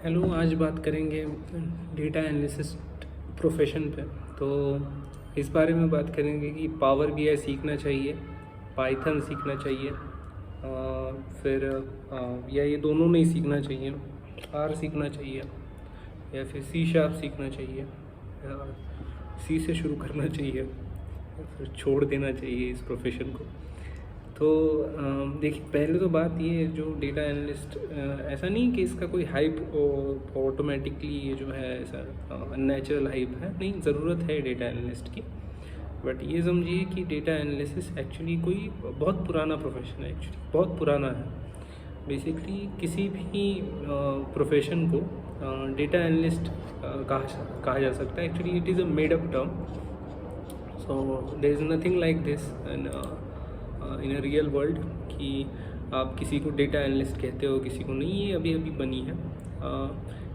Hello, आज बात करेंगे डेटा एनालिसिस्ट प्रोफेशन पे। तो इस बारे में बात करेंगे कि पावर बीआई सीखना चाहिए, पाइथन सीखना चाहिए, फिर या ये दोनों नहीं सीखना चाहिए, आर सीखना चाहिए या फिर सी शार्प सीखना चाहिए, या सी से शुरू करना चाहिए या फिर छोड़ देना चाहिए इस प्रोफेशन को। तो देखिए, पहले तो बात ये है, जो डेटा एनालिस्ट ऐसा नहीं कि इसका कोई हाइप ऑटोमेटिकली ये जो है ऐसा अननेचुरल हाइप है, नहीं, ज़रूरत है डेटा एनालिस्ट की। बट ये समझिए कि डेटा एनालिसिस एक्चुअली कोई बहुत पुराना प्रोफेशन है, एक्चुअली बहुत पुराना है। बेसिकली किसी भी प्रोफेशन को डेटा एनालिस्ट कहा जा सकता है। Actually it is a made up term. So there is nothing like this in a real world कि आप किसी को डेटा एनालिस्ट कहते हो, किसी को नहीं। ये अभी अभी बनी है।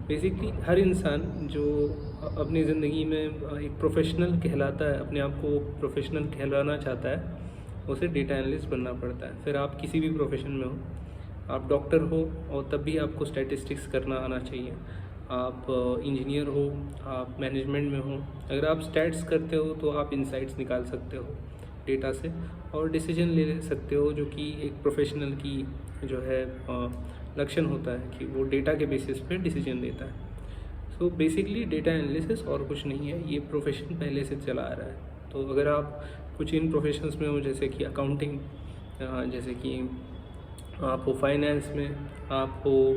बेसिकली हर इंसान जो अपनी ज़िंदगी में एक प्रोफेशनल कहलाता है, अपने आप को प्रोफेशनल कहलाना चाहता है, उसे डेटा एनालिस्ट बनना पड़ता है। फिर आप किसी भी प्रोफेशन में हो, आप डॉक्टर हो और तब भी आपको स्टैटिस्टिक्स करना आना चाहिए। आप इंजीनियर हो, आप मैनेजमेंट में हो, अगर आप स्टैट्स करते हो तो आप इंसाइट्स निकाल सकते हो डेटा से और डिसीजन ले सकते हो, जो कि एक प्रोफेशनल की जो है लक्षण होता है कि वो डेटा के बेसिस पे डिसीजन देता है। सो बेसिकली डेटा एनालिसिस और कुछ नहीं है, ये प्रोफेशन पहले से चला आ रहा है। तो अगर आप कुछ इन प्रोफेशंस में हो, जैसे कि अकाउंटिंग, जैसे कि आप हो फाइनेंस में, आप हो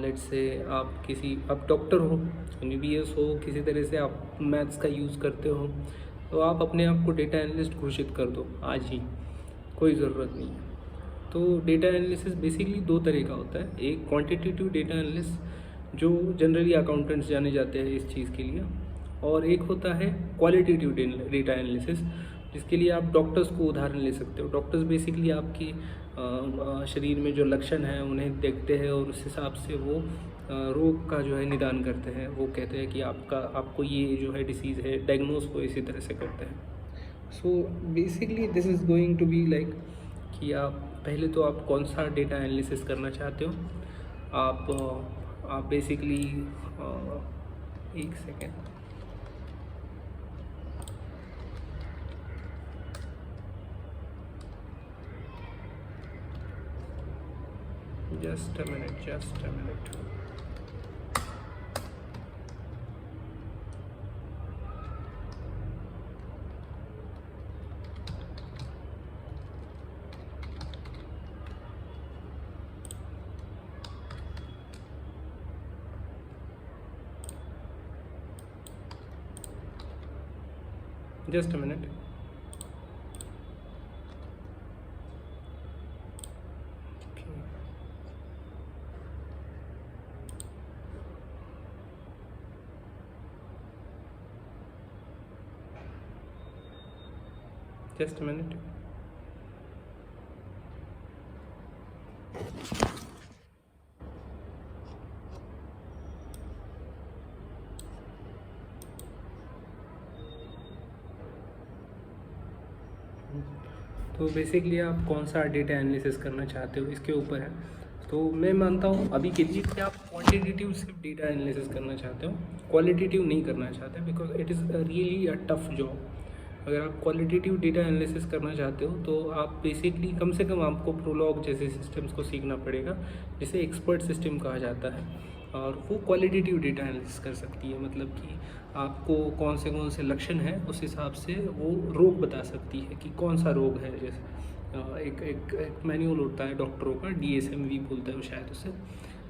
लेट्स से आप डॉक्टर हो, एमबीबीएस हो, किसी तरह से आप मैथ्स का यूज़ करते हो, तो आप अपने आप को डेटा एनालिस्ट घोषित कर दो आज ही, कोई ज़रूरत नहीं है। तो डेटा एनालिसिस बेसिकली दो तरह का होता है। एक क्वांटिटेटिव डेटा एनालिस्ट, जो जनरली अकाउंटेंट्स जाने जाते हैं इस चीज़ के लिए, और एक होता है क्वालिटेटिव डेटा एनालिसिस, जिसके लिए आप डॉक्टर्स को उदाहरण ले सकते हो। डॉक्टर्स बेसिकली आपकी शरीर में जो लक्षण हैं उन्हें देखते हैं और उस हिसाब से वो रोग का जो है निदान करते हैं। वो कहते हैं कि आपको ये जो है डिसीज़ है, डायग्नोज को इसी तरह से करते हैं। So basically this is going to be like कि आप पहले तो आप कौन सा डेटा एनालिसिस करना चाहते हो। आप बेसिकली एक second, just a minute. Just a minute. Just a minute. तो बेसिकली आप कौन सा डेटा एनालिसिस करना चाहते हो इसके ऊपर है। तो मैं मानता हूँ अभी के लिए कि आप क्वांटिटेटिव सिर्फ डेटा एनालिसिस करना चाहते हो, क्वालिटेटिव नहीं करना चाहते, because it is really a tough job. अगर आप क्वालिटेटिव डेटा एनालिसिस करना चाहते हो तो आप बेसिकली कम से कम आपको प्रोलॉग जैसे सिस्टम्स को सीखना पड़ेगा, जिसे एक्सपर्ट सिस्टम कहा जाता है, और वो क्वालिटेटिव डेटा एनालिसिस कर सकती है। मतलब कि आपको कौन से लक्षण हैं उस हिसाब से वो रोग बता सकती है कि कौन सा रोग है। जैसे एक मैनुअल होता है डॉक्टरों का, DSMV बोलता है वो शायद उसे,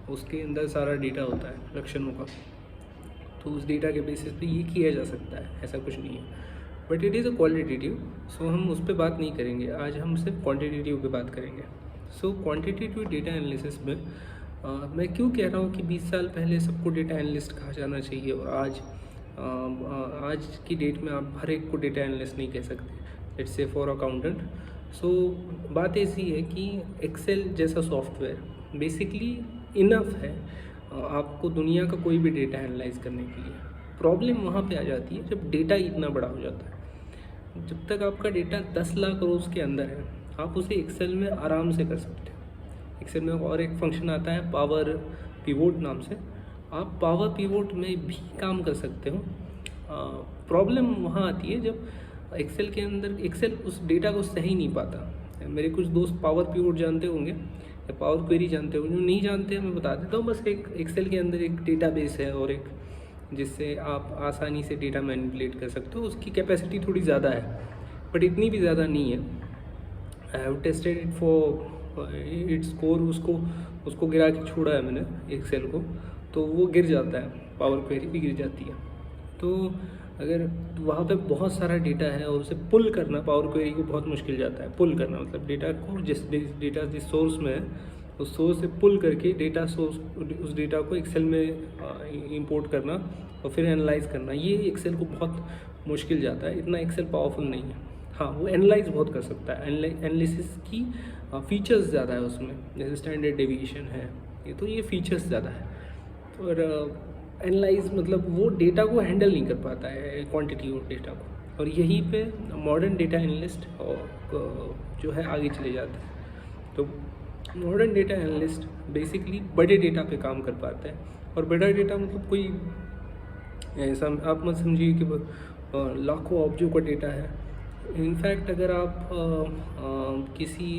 उसके अंदर सारा डेटा होता है लक्षणों का। तो उस डेटा के बेसिस पे ये किया जा सकता है, ऐसा कुछ नहीं है। But it is a qualitative, so हम उस पर बात नहीं करेंगे आज, हम सिर्फ क्वांटिटेटिव पे बात करेंगे। सो क्वांटिटेटिव डेटा एनालिसिस में मैं क्यों कह रहा हूँ कि 20 साल पहले सबको डेटा एनालिस्ट कहा जाना चाहिए और आज की डेट में आप हर एक को डेटा एनालिस्ट नहीं कह सकते, लेट्स से फॉर अकाउंटेंट। सो बात ऐसी है कि एक्सेल जैसा सॉफ्टवेयर बेसिकली इनफ है आपको दुनिया का कोई भी डेटा एनालाइज करने के लिए। प्रॉब्लम वहाँ पे आ जाती है जब डेटा इतना बड़ा हो जाता है। जब तक आपका डेटा 10 लाख रोज़ के अंदर है, आप उसे एक्सेल में आराम से कर सकते हो। एक्सेल में और एक फंक्शन आता है पावर पिवोट नाम से, आप पावर पिवोट में भी काम कर सकते हो। प्रॉब्लम वहाँ आती है जब एक्सेल के अंदर एक्सेल उस डेटा को सही नहीं पाता। मेरे कुछ दोस्त पावर पिवोट जानते होंगे या पावर क्वेरी जानते होंगे, जो नहीं जानते हैं मैं बता देता हूँ। बस एक एक्सेल के अंदर एक डेटाबेस है और एक जिससे आप आसानी से डेटा मैनिपुलेट कर सकते हो। उसकी कैपेसिटी थोड़ी ज़्यादा है बट इतनी भी ज़्यादा नहीं है। I have tested it for its score, उसको गिरा के छोड़ा है मैंने एक्सेल को, तो वो गिर जाता है, पावर क्वेरी भी गिर जाती है। तो अगर वहाँ पे बहुत सारा डेटा है और उसे पुल करना पावर क्वेरी को बहुत मुश्किल जाता है। पुल करना मतलब डेटा को जिस सोर्स में है उस सोर्स से पुल करके उस डेटा को एक्सेल में इंपोर्ट करना और फिर एनालाइज करना, ये एक्सेल को बहुत मुश्किल जाता है। इतना एक्सेल पावरफुल नहीं है। हाँ, वो एनालाइज बहुत कर सकता है, एनालिसिस की फीचर्स ज़्यादा है उसमें, जैसे स्टैंडर्ड डेविएशन है तो ये फीचर्स ज़्यादा है। और एनालाइज मतलब वो डेटा को हैंडल नहीं कर पाता है, क्वांटिटी ऑफ डेटा को। और यहीं पे मॉडर्न डेटा एनालिस्ट जो है आगे चले जाते हैं। तो मॉडर्न डेटा एनालिस्ट बेसिकली बड़े डेटा पे काम कर पाता है। और बड़ा डेटा मतलब कोई ऐसा आप मत समझिए कि लाखों ऑब्जेक्ट का डेटा है। इनफैक्ट अगर आप किसी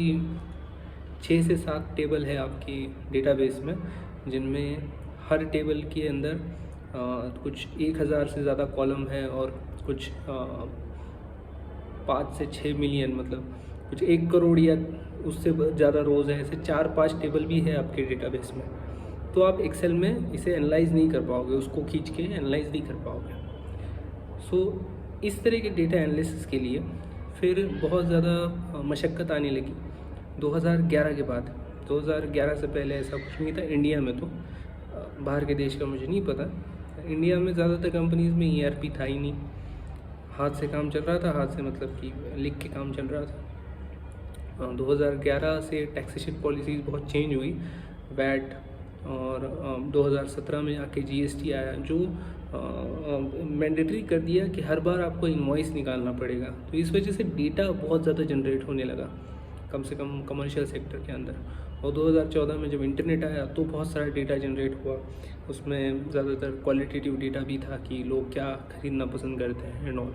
6 से 7 टेबल है आपकी डेटाबेस में, जिनमें हर टेबल के अंदर कुछ 1000 से ज़्यादा कॉलम है और कुछ 5 से 6 मिलियन मतलब कुछ 1 करोड़ या उससे ज़्यादा रोज़ है, ऐसे 4-5 टेबल भी है आपके डेटाबेस में, तो आप एक्सेल में इसे एनालाइज नहीं कर पाओगे, उसको खींच के एनालाइज नहीं कर पाओगे। सो इस तरह के डेटा एनालिसिस के लिए फिर बहुत ज़्यादा मशक्क़त आने लगी 2011 के बाद। 2011 से पहले ऐसा कुछ नहीं था इंडिया में, तो बाहर के देश का मुझे नहीं पता। इंडिया में ज़्यादातर कंपनीज़ में ERP था ही नहीं, हाथ से काम चल रहा था, हाथ से मतलब कि लिख के काम चल रहा था। 2011 से टैक्सेशन पॉलिसीज़ बहुत चेंज हुई, वैट, और 2017 में आके GST आया जो मैंडेटरी कर दिया कि हर बार आपको इनवॉइस निकालना पड़ेगा। तो इस वजह से डेटा बहुत ज़्यादा जनरेट होने लगा, कम से कम कमर्शियल सेक्टर के अंदर। और 2014 में जब इंटरनेट आया तो बहुत सारा डेटा जनरेट हुआ, उसमें ज़्यादातर क्वालिटेटिव डेटा भी था कि लोग क्या ख़रीदना पसंद करते हैं एंड ऑल।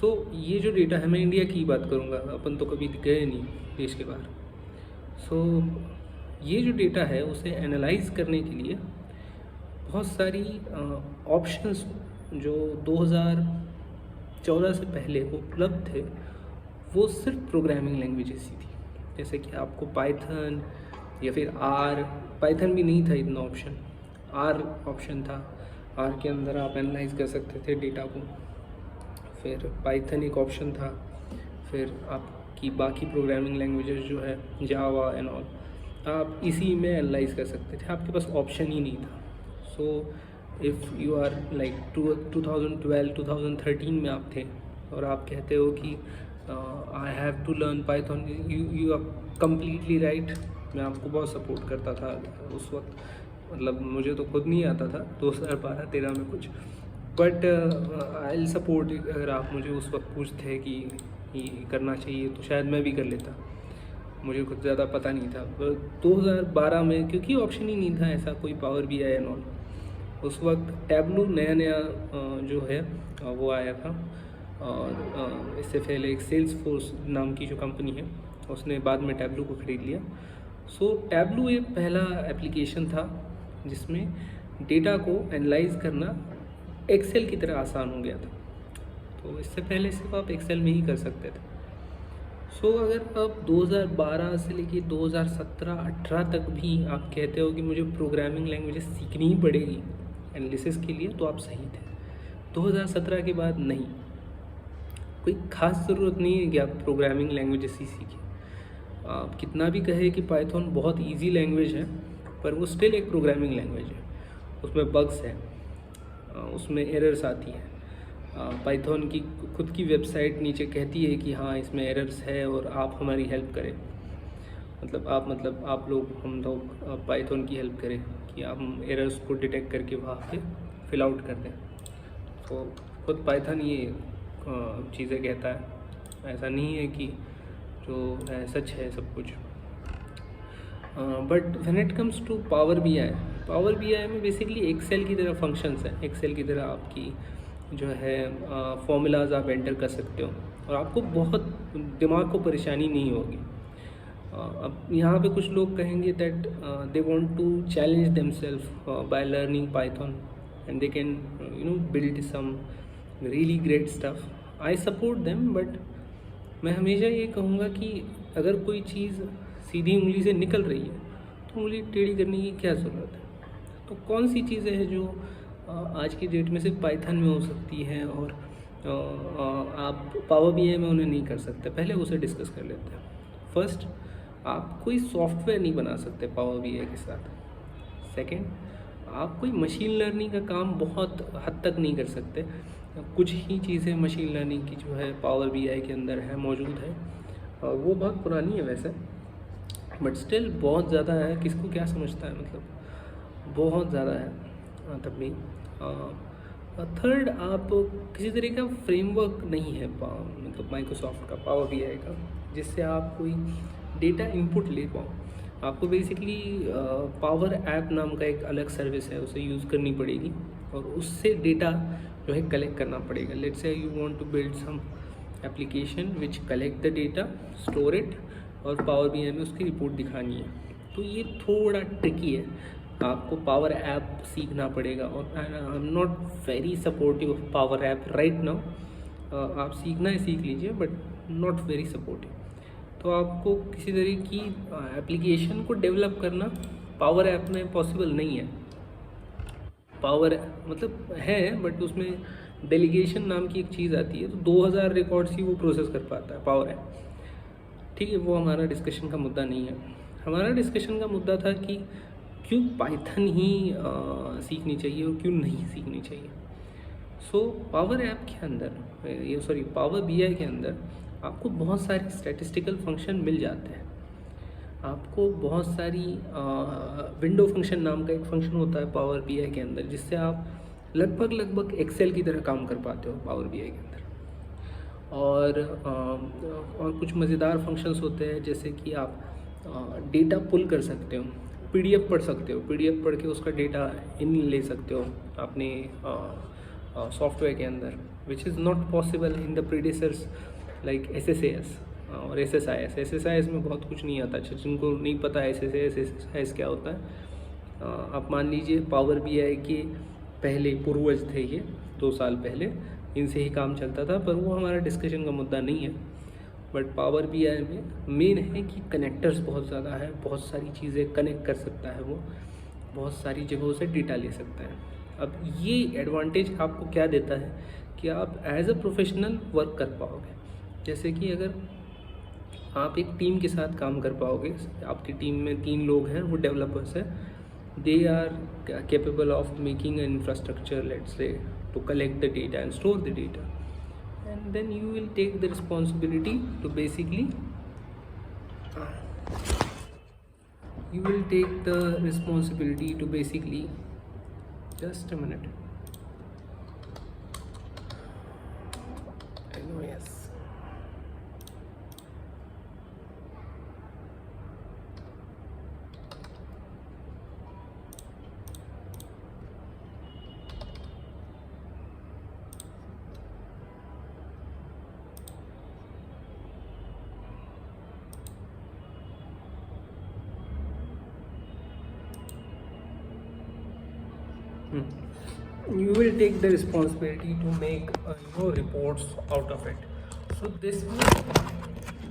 सो ये जो डेटा है, मैं इंडिया की बात करूँगा, अपन तो कभी गए नहीं देश के बाहर। सो ये जो डेटा है उसे एनालाइज करने के लिए बहुत सारी ऑप्शंस जो 2014 से पहले उपलब्ध थे, वो सिर्फ प्रोग्रामिंग लैंग्वेजेस ही थी। जैसे कि आपको पाइथन या फिर आर, पाइथन भी नहीं था इतना ऑप्शन, आर ऑप्शन था। आर के अंदर आप एनालाइज कर सकते थे डेटा को। फिर पाइथन एक ऑप्शन था। फिर आपकी बाकी प्रोग्रामिंग लैंग्वेजेस जो है जावा एंड ऑल, आप इसी में एनालाइज कर सकते थे, आपके पास ऑप्शन ही नहीं था। So if you are like 2012-2013 में आप थे और आप कहते हो कि I have to learn Python, you are completely right. मैं आपको बहुत सपोर्ट करता था उस वक्त, मतलब मुझे तो खुद नहीं आता था 2012-13 में कुछ, बट आई विल सपोर्ट। अगर आप मुझे उस वक्त पूछते कि ये करना चाहिए तो शायद मैं भी कर लेता, मुझे कुछ ज़्यादा पता नहीं था। 2012 में क्योंकि ऑप्शन ही नहीं था ऐसा कोई पावर BI एंड ऑल, उस वक्त टैबलू नया जो है वो आया था। और इससे पहले एक सेल्सफोर्स नाम की जो कंपनी है उसने बाद में टैबलू को ख़रीद लिया। सो टैबलू एक पहला एप्लीकेशन था जिसमें डेटा को एनालाइज करना एक्सेल की तरह आसान हो गया था। तो इससे पहले सिर्फ आप एक्सेल में ही कर सकते थे। सो अगर आप 2012 से लेके 2017-18 तक भी आप कहते हो कि मुझे प्रोग्रामिंग लैंग्वेजेस सीखनी ही पड़ेगी एनालिसिस के लिए, तो आप सही थे। 2017 के बाद नहीं, कोई ख़ास ज़रूरत नहीं है कि आप प्रोग्रामिंग लैंग्वेजेस ही सीखें। आप कितना भी कहे कि पाइथन बहुत इजी लैंग्वेज है, पर वो स्टिल एक प्रोग्रामिंग लैंग्वेज है, उसमें बग्स हैं, उसमें एरर्स आती हैं। पाइथन की खुद की वेबसाइट नीचे कहती है कि हाँ इसमें एरर्स है और आप हमारी हेल्प करें, मतलब आप लोग हम लोग पाइथन की हेल्प करें कि हम एरर्स को डिटेक्ट करके वहाँ पे फिल आउट कर दें। तो खुद पाइथन ये चीज़ें कहता है, ऐसा नहीं है कि जो है सच है सब कुछ। But when it comes to power BI, power BI में बेसिकली एक्सेल की तरह फंक्शंस हैं, एक्सेल की तरह आपकी जो है फॉर्मूलाज आप एंटर कर सकते हो और आपको बहुत दिमाग को परेशानी नहीं होगी। अब यहाँ पे कुछ लोग कहेंगे that they want to challenge themselves by learning Python and they can build some really great stuff. I support them, but मैं हमेशा ये कहूँगा कि अगर कोई चीज़ सीधी उंगली से निकल रही है तो उंगली टेढ़ी करने की क्या ज़रूरत है। तो कौन सी चीज़ें हैं जो आज की डेट में सिर्फ पाइथन में हो सकती हैं और आप पावर बीआई में उन्हें नहीं कर सकते, पहले उसे डिस्कस कर लेते हैं। फर्स्ट, आप कोई सॉफ्टवेयर नहीं बना सकते पावर बीआई के साथ। सेकंड, आप कोई मशीन लर्निंग का काम बहुत हद तक नहीं कर सकते। कुछ ही चीज़ें मशीन लर्निंग की जो है पावर बीआई के अंदर है, मौजूद है, और वो बहुत पुरानी है वैसे, बट स्टिल बहुत ज़्यादा है। किसको क्या समझता है, मतलब बहुत ज़्यादा है तब भी। थर्ड, आप किसी तरह का फ्रेमवर्क नहीं है मतलब माइक्रोसॉफ्ट का पावर बीआई का, जिससे आप कोई डेटा इनपुट ले पाओ। आपको बेसिकली पावर ऐप नाम का एक अलग सर्विस है, उसे यूज़ करनी पड़ेगी और उससे डेटा जो है कलेक्ट करना पड़ेगा। Let's say you want to build some application which collect the data, store it, और पावर बीआई में उसकी रिपोर्ट दिखानी है। तो ये थोड़ा ट्रिकी है, आपको पावर ऐप सीखना पड़ेगा। और आई am not very supportive of power app right now. आप सीखना है सीख लीजिए, बट नॉट वेरी सपोर्टिव। तो आपको किसी तरह की एप्लीकेशन को डेवलप करना पावर ऐप में पॉसिबल नहीं है। पावर मतलब है, बट उसमें डेलीगेशन नाम की एक चीज़ आती है, तो 2000 रिकॉर्ड्स ही वो प्रोसेस कर पाता है पावर ऐप। ठीक है, वो हमारा डिस्कशन का मुद्दा नहीं है। हमारा डिस्कशन का मुद्दा था कि क्यों पाइथन ही सीखनी चाहिए और क्यों नहीं सीखनी चाहिए। सो पावर ऐप के अंदर पावर बीआई के अंदर आपको बहुत सारे स्टैटिस्टिकल फंक्शन मिल जाते हैं। आपको बहुत सारी विंडो फंक्शन नाम का एक फंक्शन होता है पावर बीआई के अंदर, जिससे आप लगभग एक्सेल की तरह काम कर पाते हो पावर बीआई के अंदर। और कुछ मज़ेदार फंक्शंस होते हैं, जैसे कि आप डेटा पुल कर सकते हो, पीडीएफ पढ़ सकते हो, पीडीएफ पढ़ के उसका डेटा इन ले सकते हो अपने सॉफ्टवेयर के अंदर, which is not possible in the predecessors like SSAS और SSIS में बहुत कुछ नहीं आता। जिनको नहीं पता SSAS क्या होता है, आप मान लीजिए पावर बीआई के पहले पूर्वज थे ये 2 साल पहले, इनसे ही काम चलता था, पर वो हमारा डिस्कशन का मुद्दा नहीं है। बट पावर बीआई में मेन है कि कनेक्टर्स बहुत ज़्यादा है, बहुत सारी चीज़ें कनेक्ट कर सकता है वो, बहुत सारी जगहों से डेटा ले सकता है। अब ये एडवांटेज आपको क्या देता है कि आप एज अ प्रोफेशनल वर्क कर पाओगे। जैसे कि अगर आप एक टीम के साथ काम कर पाओगे, आपकी टीम में 3 लोग हैं, वो डेवलपर्स हैं, they are capable of making an infrastructure, let's say, to collect the data and store the data, and then you will take the responsibility to basically just a minute. Yes. You will take the responsibility to make reports out of it. So this will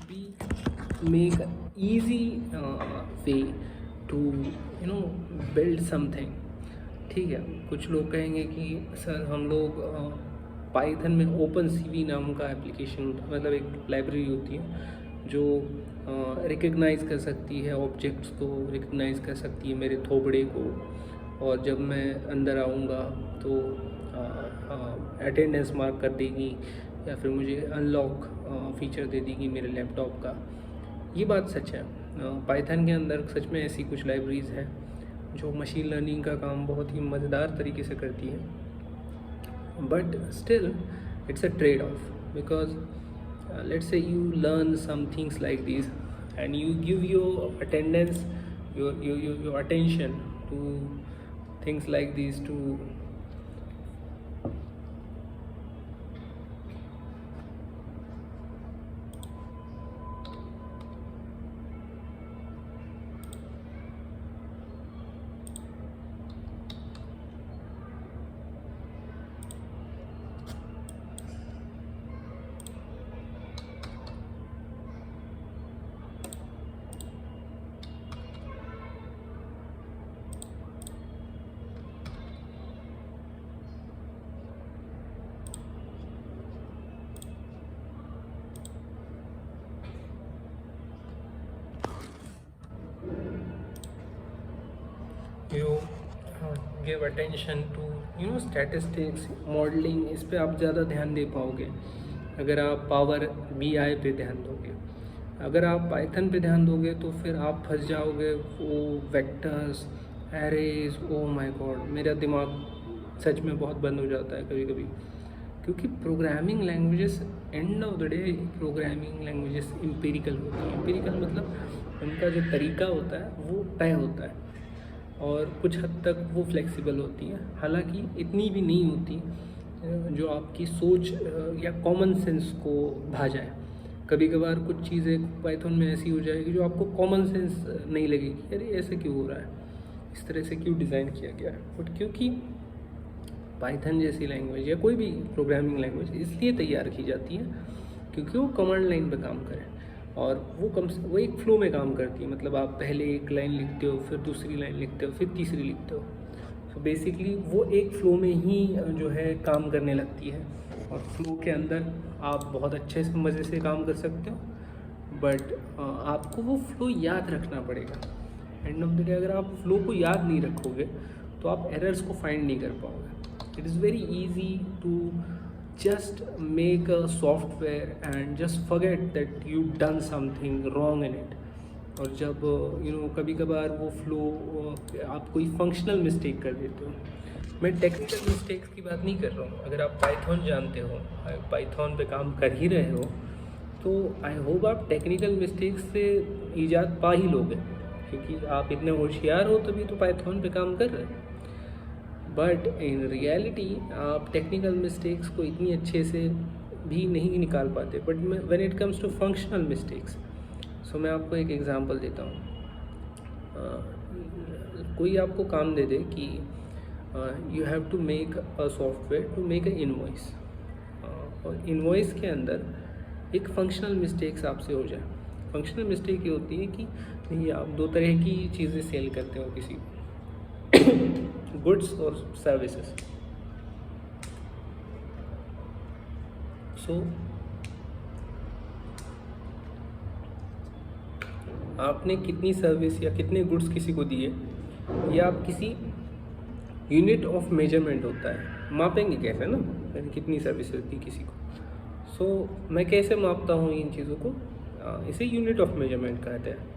be make an easy way to build something. ठीक है, कुछ लोग कहेंगे कि sir हम लोग Python में open CV नाम का एप्लीकेशन, मतलब एक लाइब्रेरी होती है जो रिकग्नाइज़ कर सकती है ऑब्जेक्ट्स को, रिकग्नाइज़ कर सकती है मेरे थोबड़े को, और जब मैं अंदर आऊँगा तो अटेंडेंस मार्क कर देगी या फिर मुझे अनलॉक फीचर दे देगी मेरे लैपटॉप का। ये बात सच है, पाइथन के अंदर सच में ऐसी कुछ लाइब्रेरीज़ हैं जो मशीन लर्निंग का काम बहुत ही मज़ेदार तरीके से करती है, but still it's a trade off, because let's say you learn some things like this and you give your attendance, your attention to things like these to you give attention to statistics modeling, इस पे आप ज़्यादा ध्यान दे पाओगे अगर आप power BI पे ध्यान दोगे। अगर आप पाइथन पे ध्यान दोगे तो फिर आप फंस जाओगे वो vectors arrays. Oh my God, मेरा दिमाग सच में बहुत बंद हो जाता है कभी कभी, क्योंकि programming languages end of the day programming languages empirical होती है। एम्पिरिकल मतलब उनका जो तरीका होता है वो तय होता है और कुछ हद तक वो फ्लेक्सिबल होती है, हालांकि इतनी भी नहीं होती जो आपकी सोच या कॉमन सेंस को भा जाए। कभी कभार कुछ चीज़ें पाइथन में ऐसी हो जाएगी जो आपको कॉमन सेंस नहीं लगेगी, अरे ऐसे क्यों हो रहा है, इस तरह से क्यों डिज़ाइन किया गया है। बट क्योंकि पाइथन जैसी लैंग्वेज या कोई भी प्रोग्रामिंग लैंग्वेज इसलिए तैयार की जाती है क्योंकि वो कमांड लाइन पे काम करे और वो एक फ्लो में काम करती है। मतलब आप पहले एक लाइन लिखते हो, फिर दूसरी लाइन लिखते हो, फिर तीसरी लिखते हो। तो बेसिकली वो एक फ़्लो में ही जो है काम करने लगती है और फ्लो के अंदर आप बहुत अच्छे से मज़े से काम कर सकते हो, बट आपको वो फ्लो याद रखना पड़ेगा। एंड ऑफ द डे अगर आप फ्लो को याद नहीं रखोगे तो आप एरर्स को फाइंड नहीं कर पाओगे। It is very easy to just make a software and just forget that you done something wrong in it। और जब कभी कभार वो फ्लो आप कोई फंक्शनल मिस्टेक कर देते हो। मैं टेक्निकल मिस्टेक्स की बात नहीं कर रहा हूँ। अगर आप पाइथन जानते हो, पाइथन पे काम कर ही रहे हो, तो आई होप आप टेक्निकल मिस्टेक्स से इजाद पा ही लोगे, क्योंकि आप इतने होशियार हो तभी तो पाइथन पे काम कर रहे हो। बट इन रियलिटी आप टेक्निकल मिस्टेक्स को इतनी अच्छे से भी नहीं निकाल पाते। But when it comes to functional mistakes, so मैं आपको एक एग्जांपल देता हूँ। कोई आपको काम दे दे कि you have to make a software to make a invoice, और इनवॉइस के अंदर एक फंक्शनल मिस्टेक्स आपसे हो जाए। फंक्शनल मिस्टेक ये होती है कि नहीं, आप दो तरह की चीज़ें सेल करते हो किसी गुड्स और सर्विसेज। सो आपने कितनी सर्विस या कितने गुड्स किसी को दिए, या आप किसी यूनिट ऑफ मेजरमेंट होता है, मापेंगे कैसे ना, मैंने कितनी सर्विसेज दी किसी को। सो मैं कैसे मापता हूँ इन चीज़ों को, इसे यूनिट ऑफ मेजरमेंट कहते हैं।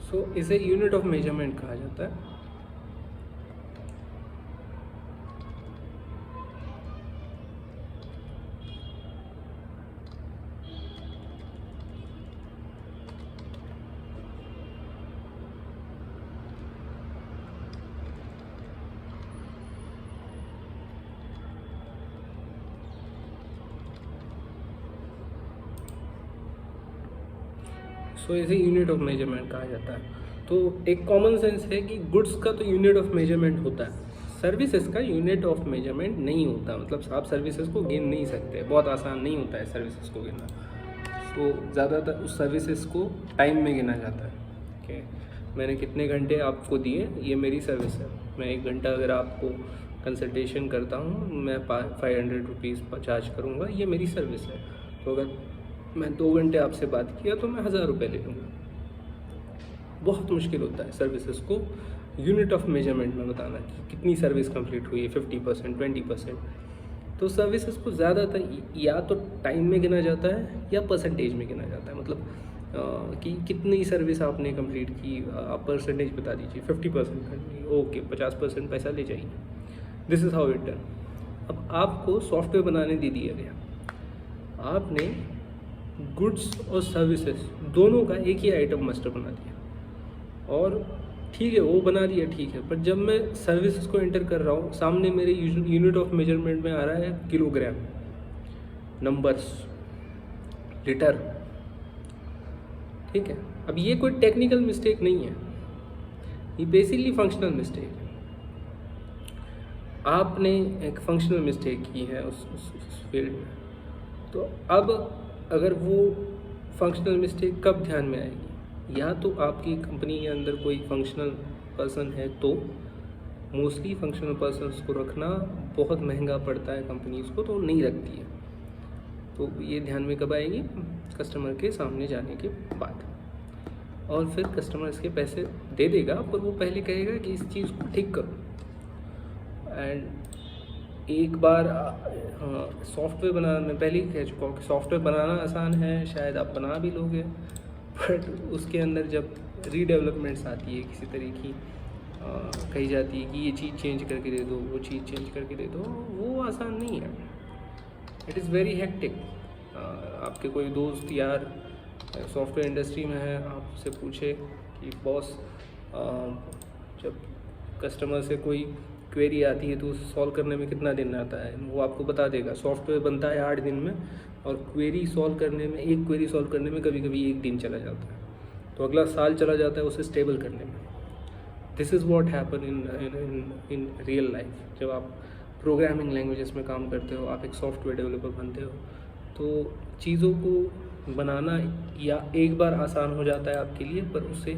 सो इसे यूनिट ऑफ मेजरमेंट कहा जाता है। सो इसे यूनिट ऑफ मेजरमेंट कहा जाता है। तो एक कॉमन सेंस है कि गुड्स का तो यूनिट ऑफ मेजरमेंट होता है, सर्विसेज का यूनिट ऑफ मेजरमेंट नहीं होता। मतलब आप सर्विसेज को गिन नहीं सकते, बहुत आसान नहीं होता है सर्विसेज को गिनना। तो ज़्यादातर उस सर्विसेज को टाइम में गिना जाता है कि मैंने कितने घंटे आपको दिए, ये मेरी सर्विस है। मैं 1 घंटा अगर आपको कंसल्टेशन करता हूँ, मैं 500 रुपीज़ चार्ज करूँगा, ये मेरी सर्विस है। तो अगर मैं 2 घंटे आपसे बात किया तो मैं 1000 रुपये ले लूँगा। बहुत मुश्किल होता है सर्विसेज को यूनिट ऑफ मेजरमेंट में बताना कि कितनी सर्विस कंप्लीट हुई है, 50%, 20%। तो सर्विसेज को ज़्यादातर या तो टाइम में गिना जाता है या परसेंटेज में गिना जाता है। मतलब कि कितनी सर्विस आपने कंप्लीट की, आप परसेंटेज बता दीजिए। 50% करनी, ओके 50% पैसा ले जाइए। This is how it done. अब आपको सॉफ्टवेयर बनाने दे दिया गया, आपने गुड्स और सर्विसेज दोनों का एक ही आइटम मास्टर बना दिया, और ठीक है वो बना दिया, ठीक है, पर जब मैं सर्विसेज को एंटर कर रहा हूँ, सामने मेरे यूनिट ऑफ मेजरमेंट में आ रहा है किलोग्राम, नंबर्स, लीटर, ठीक है। अब ये कोई टेक्निकल मिस्टेक नहीं है, ये बेसिकली फंक्शनल मिस्टेक है। आपने एक फंक्शनल मिस्टेक की है उस फील्ड में, तो अब अगर वो फंक्शनल मिस्टेक कब ध्यान में आएगी, या तो आपकी कंपनी के अंदर कोई फंक्शनल पर्सन है, तो मोस्टली फंक्शनल पर्सन्स को रखना बहुत महंगा पड़ता है कंपनीज़ को, तो नहीं रखती है। तो ये ध्यान में कब आएगी, कस्टमर के सामने जाने के बाद। और फिर कस्टमर इसके पैसे दे देगा, पर वो पहले कहेगा कि इस चीज़ को ठीक करो। एंड एक बार सॉफ्टवेयर बनाना, मैं पहले ही कह चुका हूँ कि सॉफ्टवेयर बनाना आसान है, शायद आप बना भी लोगे, बट उसके अंदर जब रीडेवलपमेंट्स आती है किसी तरह की, कही जाती है कि ये चीज़ चेंज करके दे दो, वो चीज़ चेंज करके दे दो, वो आसान नहीं है। It is very hectic. आपके कोई दोस्त यार सॉफ्टवेयर इंडस्ट्री में है, आपसे पूछे कि बॉस जब कस्टमर से कोई क्वेरी आती है तो उसे सॉल्व करने में कितना दिन आता है, वो आपको बता देगा। सॉफ्टवेयर बनता है 8 दिन में, और क्वेरी सॉल्व करने में, एक क्वेरी सॉल्व करने में कभी कभी 1 दिन चला जाता है, तो अगला साल चला जाता है उसे स्टेबल करने में। This is what happen in real life. जब आप प्रोग्रामिंग लैंग्वेजेस में काम करते हो, आप एक सॉफ्टवेयर डेवलपर बनते हो, तो चीज़ों को बनाना या एक बार आसान हो जाता है आपके लिए, पर उसे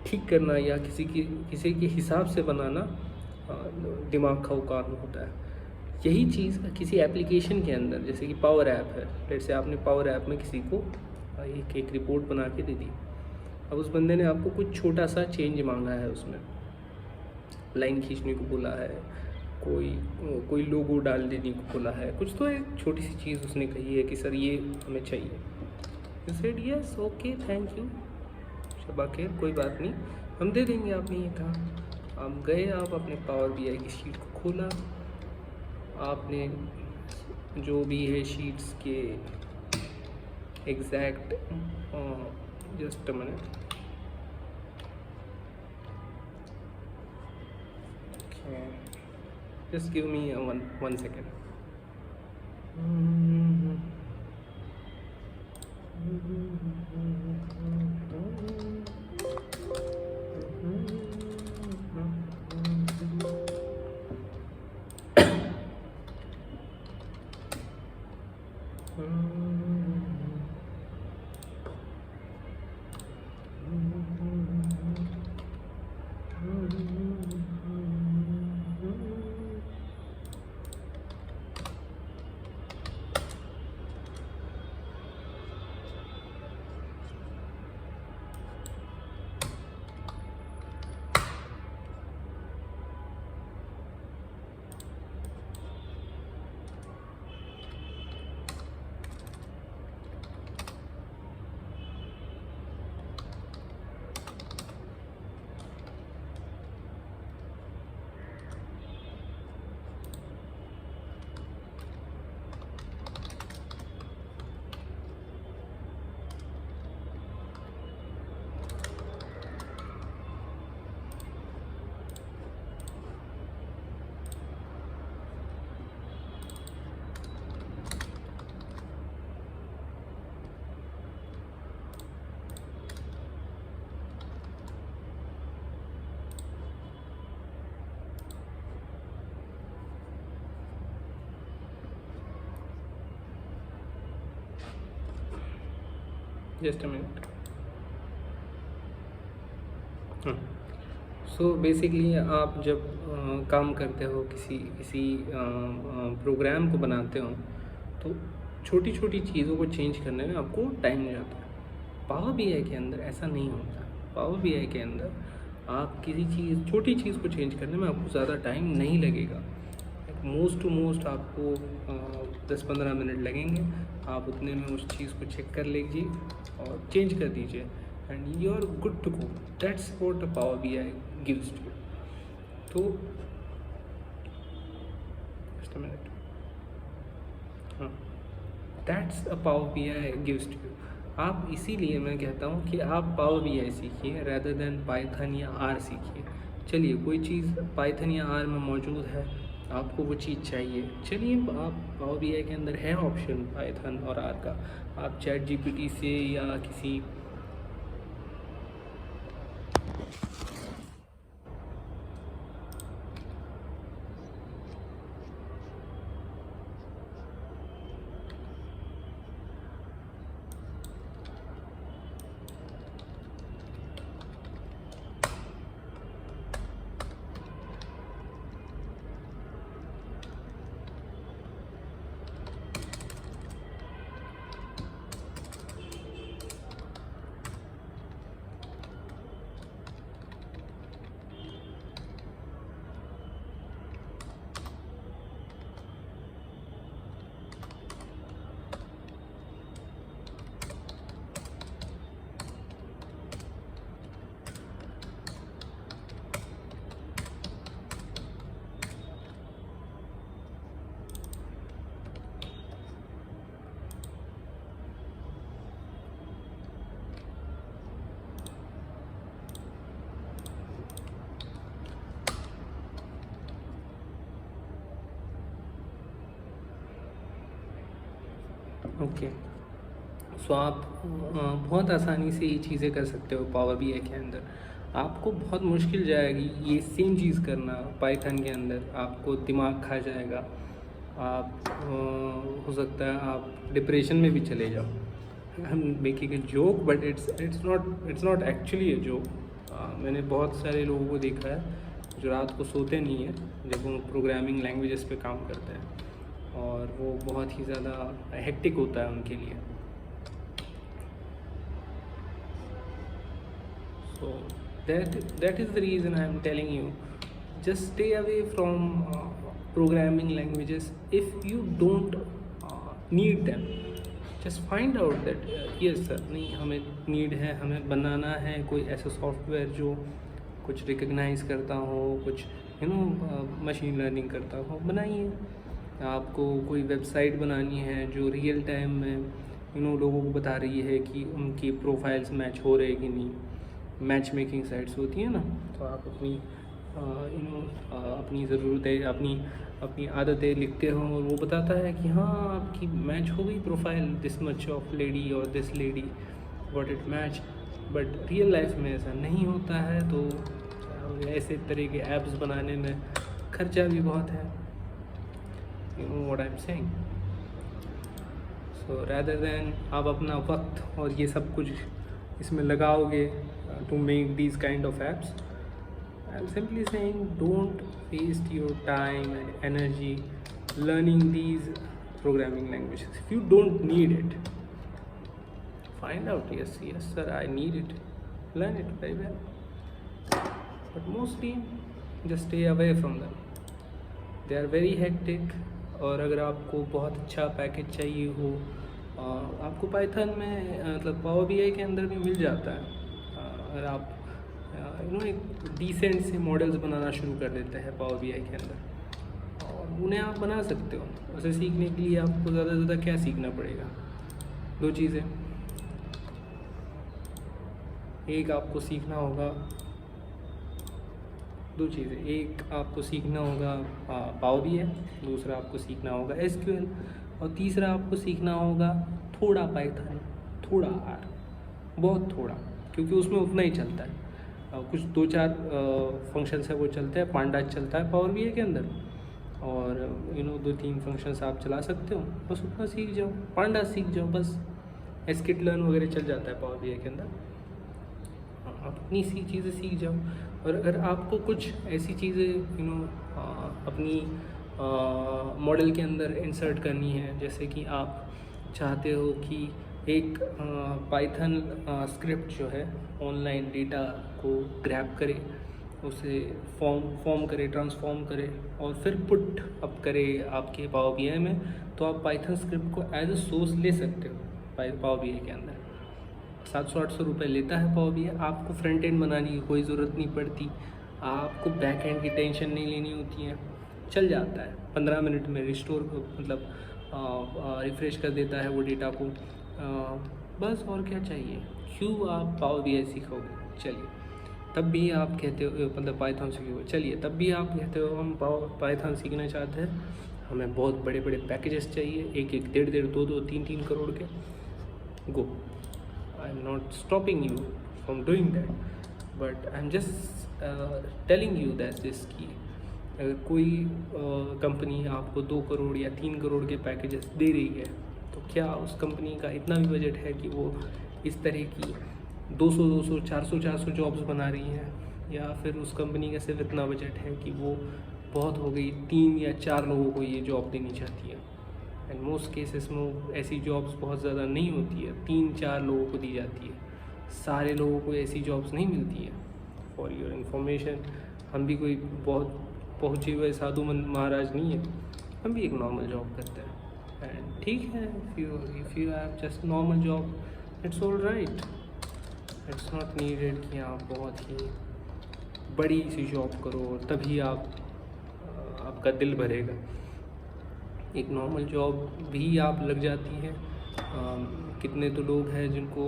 ठीक करना या किसी के हिसाब से बनाना दिमाग का काम होता है। यही चीज़ किसी एप्लीकेशन के अंदर, जैसे कि पावर ऐप है, लेट्स से आपने पावर ऐप में किसी को एक रिपोर्ट बना के दे दी। अब उस बंदे ने आपको कुछ छोटा सा चेंज मांगा है, उसमें लाइन खींचने को बोला है, कोई लोगो डाल देने को बोला है, कुछ तो एक छोटी सी चीज़ उसने कही है कि सर ये हमें चाहिए। You said yes, okay, thank you, शबा खैर, कोई बात नहीं, हम दे देंगे। आपने ये कहा, आप गए, आप अपने पावर BI की शीट को खोला, आपने जो भी है शीट्स के exact, just a minute, just give me one second. Just a minute. So basically आप जब काम करते हो, किसी प्रोग्राम को बनाते हो, तो छोटी छोटी चीज़ों को चेंज करने में आपको टाइम जाता है। पावर BI के अंदर ऐसा नहीं होता। पावर BI के अंदर आप किसी छोटी चीज़ को चेंज करने में आपको ज़्यादा टाइम नहीं लगेगा। मोस्ट टू मोस्ट आपको 10-15 मिनट लगेंगे। आप उतने में उस चीज़ को चेक कर लीजिए और चेंज कर दीजिए and you are good to go. That's what a power BI gives to you. तो जस्ट अ मिनट, हाँ, that's a power BI gives to you. आप इसीलिए मैं कहता हूँ कि आप पावर BI सीखिए rather देन पाइथन या R सीखिए। चलिए कोई चीज़ पाइथन या R में मौजूद है, आपको वो चीज़ चाहिए, चलिए आप पावर BI के अंदर है ऑप्शन पाइथन और R का, आप ChatGPT से या किसी ओके। सो आप बहुत आसानी से ये चीज़ें कर सकते हो पावर BI के अंदर। आपको बहुत मुश्किल जाएगी ये सेम चीज़ करना पाइथन के अंदर, आपको दिमाग खा जाएगा। आप हो सकता है आप डिप्रेशन में भी चले जाओ। I am making a joke but it's not actually a joke. मैंने बहुत सारे लोगों को देखा है जो रात को सोते नहीं हैं जब वो प्रोग्रामिंग लैंग्वेजेस पे काम करते हैं, और वो बहुत ही ज़्यादा हेक्टिक होता है उनके लिए। So that is the reason I am telling you, just stay away from programming languages if you don't need them. Just find out that yes sir, नहीं हमें need है, हमें बनाना है कोई ऐसा सॉफ्टवेयर जो कुछ रिकग्नाइज करता हो, कुछ मशीन लर्निंग करता हो, बनाइए। आपको कोई वेबसाइट बनानी है जो रियल टाइम में लोगों को बता रही है कि उनकी प्रोफाइल्स मैच हो रहे कि नहीं, मैच मेकिंग साइट्स होती हैं ना, तो आप अपनी अपनी ज़रूरतें, अपनी आदतें लिखते हो और वो बताता है कि हाँ आपकी मैच हो गई profile, this much of lady और this lady what it match. But real life में ऐसा नहीं होता है, तो ऐसे तरह के ऐप्स बनाने में खर्चा भी बहुत है। You know what I am saying. So rather than आप अपना वक्त और ये सब कुछ इसमें लगाओगे to make these kind of apps, I'm simply saying don't waste your time and energy learning these programming languages if you don't need it. Find out, yes sir, I need it, learn it very well, but mostly just stay away from them. They are very hectic। और अगर आपको बहुत अच्छा package चाहिए हो, आपको Python में मतलब पावर BI के अंदर भी मिल जाता है। अगर आप एक डिसेंट से मॉडल्स बनाना शुरू कर देते हैं पावर BI के अंदर, और उन्हें आप बना सकते हो। उसे सीखने के लिए आपको ज़्यादा से ज़्यादा क्या सीखना पड़ेगा? दो चीज़ें। एक आपको सीखना होगा, दो चीज़ें, एक आपको सीखना होगा पावर BI, दूसरा आपको सीखना होगा SQL, और तीसरा आपको सीखना होगा थोड़ा पाइथन, थोड़ा R, बहुत थोड़ा, क्योंकि उसमें उतना ही चलता है। कुछ 2-4 फंक्शंस है वो चलते हैं, पांडास चलता है पावर BI के अंदर, और 2-3 फंक्शंस आप चला सकते हो, बस उतना सीख जाओ, पांडास सीख जाओ बस। sklearn वगैरह चल जाता है पावर BI के अंदर, आप इतनी सी चीज़ें सीख जाओ। और अगर आपको कुछ ऐसी चीज़ें अपनी मॉडल के अंदर इंसर्ट करनी है, जैसे कि आप चाहते हो कि एक पाइथन स्क्रिप्ट जो है ऑनलाइन डेटा को ग्रैब करे उसे फॉर्म करे, ट्रांसफॉर्म करे और फिर पुट अप करे आपके पावर BI में, तो आप पाइथन स्क्रिप्ट को एज अ सोर्स ले सकते हो पावर BI के अंदर। 700-800 रुपये लेता है पावर BI। आपको फ्रंट एंड बनाने की कोई ज़रूरत नहीं पड़ती, आपको बैक एंड की टेंशन नहीं लेनी होती है, चल जाता है 15 मिनट में रिस्टोर मतलब रिफ़्रेश कर देता है वो डेटा को। बस और क्या चाहिए, क्यों आप पावर BI सीखोगे? चलिए, तब भी आप कहते हो मतलब पाइथन सीखोगे, चलिए तब भी आप कहते हो हम पाइथन सीखना चाहते हैं, हमें बहुत बड़े बड़े पैकेजेस चाहिए, 1-1, 1.5-1.5, 2-2, 3-3 करोड़ के। Go, I am not stopping you from doing that, but I am just telling you that this की अगर कोई कंपनी आपको 2 करोड़ या 3 करोड़ के पैकेजेस दे रही है, तो क्या उस कंपनी का इतना भी बजट है कि वो इस तरह की 200-200, 400-400 जॉब्स बना रही है? या फिर उस कंपनी का सिर्फ इतना बजट है कि वो बहुत हो गई 3 या 4 लोगों को ये जॉब देनी चाहती है? एंड मोस्ट केसेस में ऐसी जॉब्स बहुत ज़्यादा नहीं होती है, 3-4 लोगों को दी जाती है, सारे लोगों को ऐसी जॉब्स नहीं मिलती है। फॉर योर इन्फॉर्मेशन, हम भी कोई बहुत पहुँचे हुए साधु महाराज नहीं है, हम भी एक नॉर्मल जॉब करते हैं। एंड ठीक है, if you have just normal job, it's all right, it's not needed कि आप बहुत ही बड़ी सी जॉब करो तभी आपका दिल भरेगा। एक नॉर्मल जॉब भी आप लग जाती है। कितने तो लोग हैं जिनको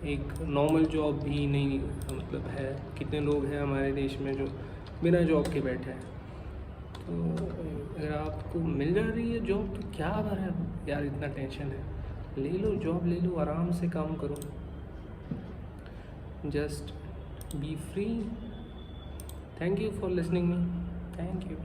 एक नॉर्मल जॉब भी नहीं मतलब है, कितने लोग हैं हमारे देश में जो बिना जॉब के बैठे हैं। तो अगर आपको मिल जा रही है जॉब तो क्या बात है यार, इतना टेंशन है, ले लो जॉब, ले लो, आराम से काम करो, just be free. Thank you for listening me. Thank you.